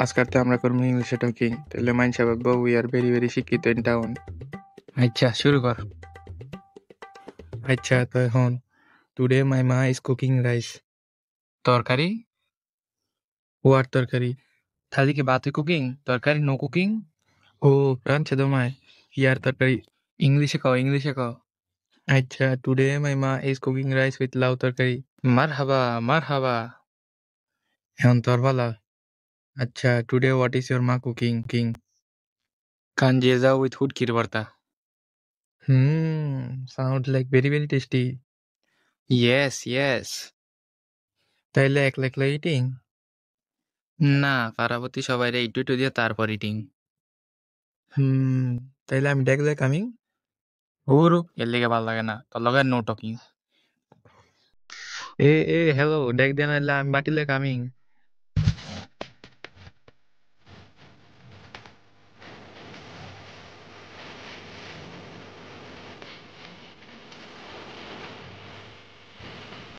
আজকালতে আমরা করবো ইংলিশে টকিং, তাহলে মাইনসা ভাববো উই আর ভেরি ভেরি শিক্ষিত ইন টাউন। আচ্ছা শুরু কর। আচ্ছা, তো এখন টুডে মাই মা ইজ কুকিং রাইস। তরকারি? হোয়াট তরকারি? তাহলে কি বাতে কুকিং, তরকারি নো কুকিং? ও, রাঁধছে তোমায়? ইয়ার তরকারি। ইংলিশে কও, ইংলিশে কও। আচ্ছা, টুডে মাই মা ইজ কুকিং রাইস উইথ লাউ তরকারি। মারহাবা মারহাবা। এখন তোর পালা। আচ্ছা, টুডে হোয়াট ইজ ইয়োর মা কুকিং কিং? কাঞ্জিয়া উইথ হুটকির ভর্তা। Sound like very very tasty. Yes yes. তাইলে একলা একলা ইটিং? না, পারাবতী সবাই একটু একটু দিয়ে তারপর ইটিং। তাইলে আমি দেখলে কামিং। ওরু এর লেগে ভালো লাগে না, তোর লগে নো টকিং। এ এ হ্যালো, দেখ দেন আমি বাটিলে কামিং।